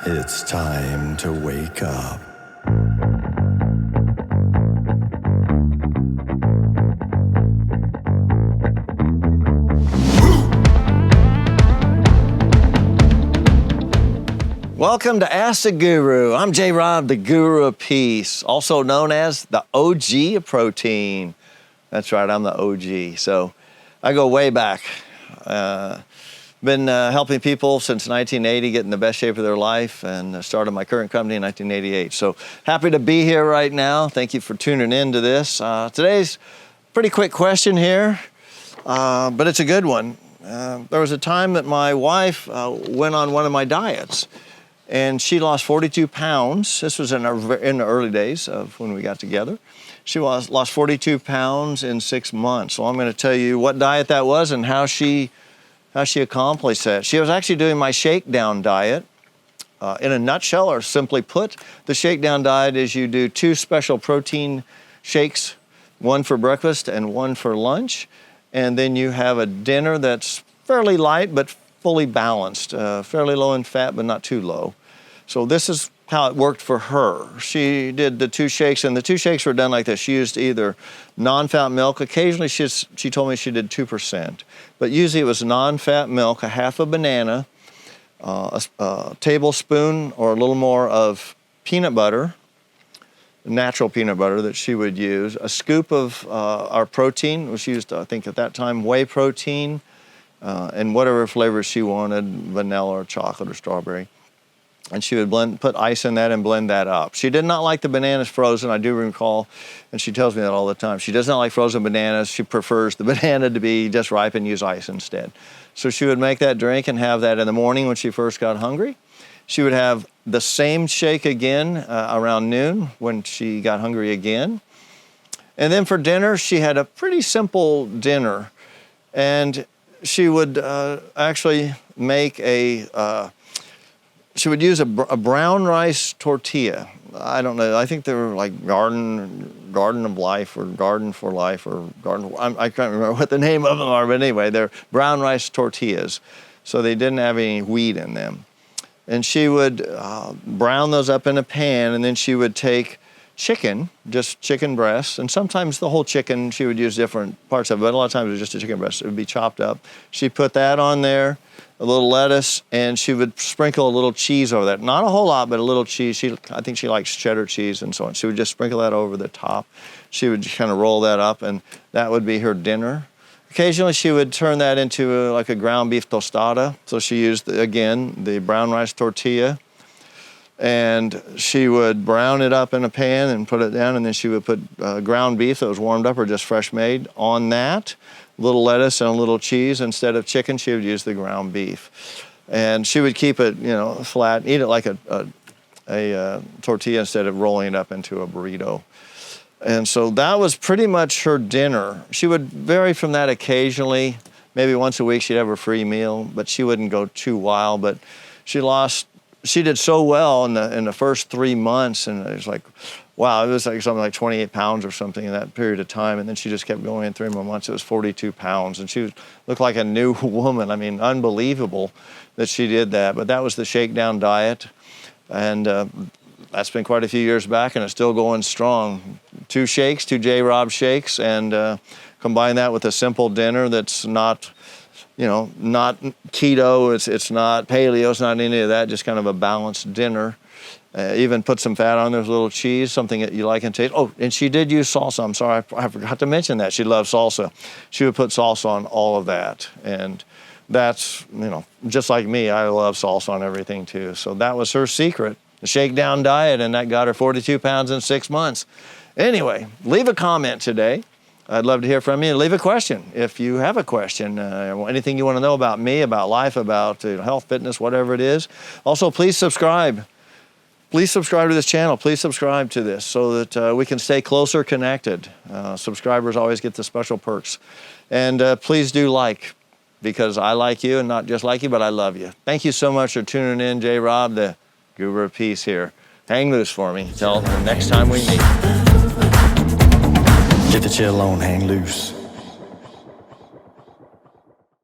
It's time to wake up. Welcome to Ask the Guru. I'm J. Rob, the Guru of Peace, also known as the OG of protein. That's right, I'm the OG. So I go way back. Been helping people since 1980 get in the best shape of their life, and started my current company in 1988. So happy to be here right now. Thank you for tuning in to this. Today's pretty quick question here, but it's a good one. There was a time that my wife went on one of my diets, and she lost 42 pounds. This was in the early days of when we got together. She lost 42 pounds in 6 months. So I'm going to tell you what diet that was and how she accomplished that. She was actually doing my shakedown diet. In a nutshell, or simply put, the shakedown diet is you do 2 special protein shakes, one for breakfast and one for lunch. And then you have a dinner that's fairly light but fully balanced, fairly low in fat but not too low. So this is how it worked for her. She did the 2 shakes, and the 2 shakes were done like this. She used either non-fat milk. Occasionally she told me she did 2%, but usually it was non-fat milk, a half a banana, a tablespoon or a little more of peanut butter, natural peanut butter that she would use, a scoop of our protein, which used, I think at that time, whey protein, and whatever flavor she wanted, vanilla or chocolate or strawberry. And she would put ice in that and blend that up. She did not like the bananas frozen, I do recall, and she tells me that all the time. She does not like frozen bananas. She prefers the banana to be just ripe and use ice instead. So she would make that drink and have that in the morning when she first got hungry. She would have the same shake again around noon when she got hungry again. And then for dinner, she had a pretty simple dinner. And she would actually make she would use a brown rice tortilla. I don't know, I think they were like Garden of Life or Garden for Life or I can't remember what the name of them are, but anyway, they're brown rice tortillas. So they didn't have any wheat in them. And she would brown those up in a pan, and then she would take chicken, just chicken breasts, and sometimes the whole chicken. She would use different parts of it, but a lot of times it was just a chicken breast. It would be chopped up. She'd put that on there, a little lettuce, and she would sprinkle a little cheese over that. Not a whole lot, but a little cheese. I think she likes cheddar cheese and so on. She would just sprinkle that over the top. She would kind of roll that up, and that would be her dinner. Occasionally, she would turn that into like a ground beef tostada. So she used, again, the brown rice tortilla, and she would brown it up in a pan and put it down, and then she would put ground beef that was warmed up or just fresh made on that. Little lettuce and a little cheese. Instead of chicken, she would use the ground beef. And she would keep it, flat, eat it like a tortilla instead of rolling it up into a burrito. And so that was pretty much her dinner. She would vary from that occasionally. Maybe once a week she'd have a free meal, but she wouldn't go too wild. But she did so well in the first 3 months, and it was like, wow, it was like something like 28 pounds or something in that period of time. And then she just kept going. In 3 more months, it was 42 pounds. And she looked like a new woman. I mean, unbelievable that she did that. But that was the shakedown diet. And that's been quite a few years back, and it's still going strong. 2 shakes, 2 J. Rob shakes, and combine that with a simple dinner that's not keto, it's not paleo, it's not any of that, just kind of a balanced dinner. Even put some fat on there, a little cheese, something that you like and taste. Oh, and she did use salsa. I'm sorry, I forgot to mention that. She loved salsa. She would put salsa on all of that. And that's, just like me, I love salsa on everything too. So that was her secret, the shakedown diet, and that got her 42 pounds in 6 months. Anyway, leave a comment today. I'd love to hear from you. Leave a question if you have a question, anything you want to know about me, about life, about health, fitness, whatever it is. Also, please subscribe. Please subscribe to this channel. Please subscribe to this so that we can stay closer connected. Subscribers always get the special perks. And please do like, because I like you, and not just like you, but I love you. Thank you so much for tuning in. J. Rob, the Guru of Peace here. Hang loose for me. Till the next time we meet. Get the chill on, hang loose.